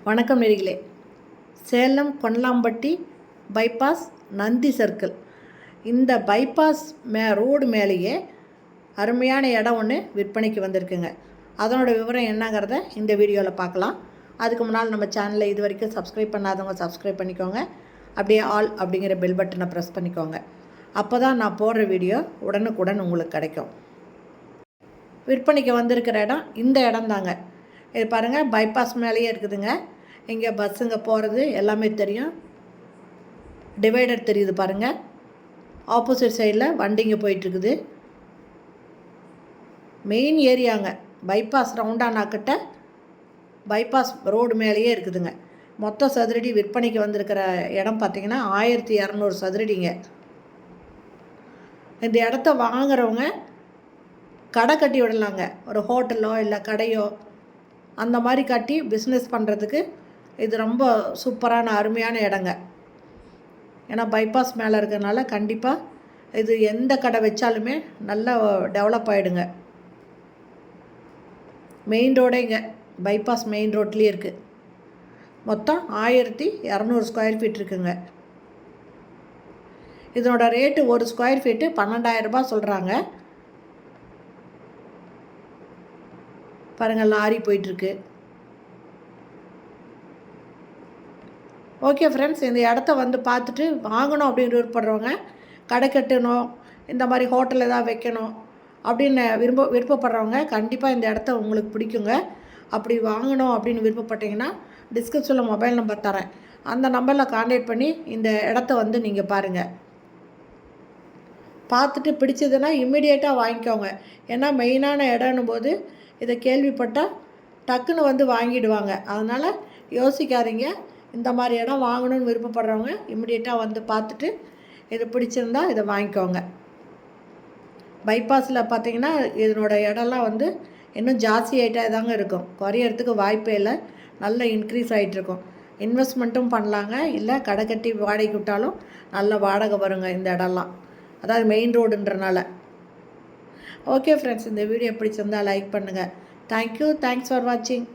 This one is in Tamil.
வணக்கம் நேயர்களே. சேலம் கொன்னலாம்பட்டி பைபாஸ் நந்தி சர்க்கிள் இந்த பைபாஸ் ரோடு மேலேயே அருமையான இடம் ஒன்று விற்பனைக்கு வந்திருக்குங்க. அதனோட விவரம் என்னங்கிறத இந்த வீடியோவில் பார்க்கலாம். அதுக்கு முன்னால் நம்ம சேனலை இது வரைக்கும் சப்ஸ்கிரைப் பண்ணாதவங்க சப்ஸ்கிரைப் பண்ணிக்கோங்க. அப்படியே ஆல் அப்படிங்கிற பெல் பட்டனை ப்ரெஸ் பண்ணிக்கோங்க. அப்போ தான் நான் போடுற வீடியோ உடனுக்குடன் உங்களுக்கு கிடைக்கும். விற்பனைக்கு வந்திருக்கிற இடம் இந்த இடம் தாங்க. இது பாருங்கள், பைபாஸ் மேலேயே இருக்குதுங்க. இங்கே பஸ்ஸுங்க போகிறது எல்லாமே தெரியும். டிவைடர் தெரியுது பாருங்கள். ஆப்போசிட் சைடில் வண்டிங்க போயிட்டுருக்குது. மெயின் ஏரியாங்க பைபாஸ் ரவுண்டானாக்கிட்ட பைபாஸ் ரோடு மேலேயே இருக்குதுங்க. மொத்த சதுரடி விற்பனைக்கு வந்திருக்கிற இடம் பார்த்திங்கன்னா 1200 சதுரடிங்க. இந்த இடத்த வாங்குறவங்க கடை கட்டி விடலாங்க. ஒரு ஹோட்டலோ இல்லை கடையோ அந்த மாதிரி கட்டி பிஸ்னஸ் பண்ணுறதுக்கு இது ரொம்ப சூப்பரான அருமையான இடங்க. ஏன்னா பைபாஸ் மேலே இருக்கிறதுனால கண்டிப்பாக இது எந்த கடை வச்சாலுமே நல்லா டெவலப் ஆகிடுங்க. மெயின் ரோடே இங்கே பைபாஸ் மெயின் ரோட்லேயே இருக்குது. மொத்தம் 1200 ஸ்கொயர் ஃபீட் இருக்குங்க. இதனோட ரேட்டு ஒரு ஸ்கொயர் ஃபீட்டு 12,000 ரூபாய் சொல்கிறாங்க. பாருங்கள், லாரி போயிட்டுருக்கு. ஓகே ஃப்ரெண்ட்ஸ், இந்த இடத்த வந்து பார்த்துட்டு வாங்கணும் அப்படின்னு விருப்பப்படுறவங்க, கடை கட்டணும், இந்த மாதிரி ஹோட்டல் எதாவது வைக்கணும் அப்படின்னு விருப்பப்படுறவங்க கண்டிப்பாக இந்த இடத்த உங்களுக்கு பிடிக்குங்க. அப்படி வாங்கணும் அப்படின்னு விருப்பப்பட்டீங்கன்னா டிஸ்கிரிப்ஷனில் மொபைல் நம்பர் தரேன். அந்த நம்பரில் கான்டாக்ட் பண்ணி இந்த இடத்த வந்து நீங்கள் பாருங்கள். பார்த்துட்டு பிடிச்சதுன்னா இம்மிடியேட்டாக வாங்கிக்கோங்க. ஏன்னா மெயினான இடம்னும் போது இதை கேள்விப்பட்டால் டக்குன்னு வந்து வாங்கிடுவாங்க. அதனால் யோசிக்காதீங்க. இந்த மாதிரி இடம் வாங்கணும்னு விருப்பப்படுறவங்க இம்மிடியேட்டாக வந்து பார்த்துட்டு இது பிடிச்சிருந்தா இதை வாங்கிக்கோங்க. பைபாஸில் பார்த்திங்கன்னா இதனோட இடம்லாம் வந்து இன்னும் ஜாஸ்தி ஆகிட்டே தாங்க இருக்கும். குறையறதுக்கு வாய்ப்பே இல்லை. நல்ல இன்க்ரீஸ் ஆகிட்டுருக்கும். இன்வெஸ்ட்மெண்ட்டும் பண்ணலாங்க. இல்லை கடை கட்டி வாடகைக்கு விட்டாலும் நல்ல வாடகை வருங்க இந்த இடம்லாம். அதாவது மெயின் ரோடுன்றனால. ஓகே ஃப்ரெண்ட்ஸ், இந்த வீடியோ பிடிச்சிருந்தால் லைக் பண்ணுங்கள். தேங்க்யூ. தேங்க்ஸ் ஃபார் வாட்சிங்.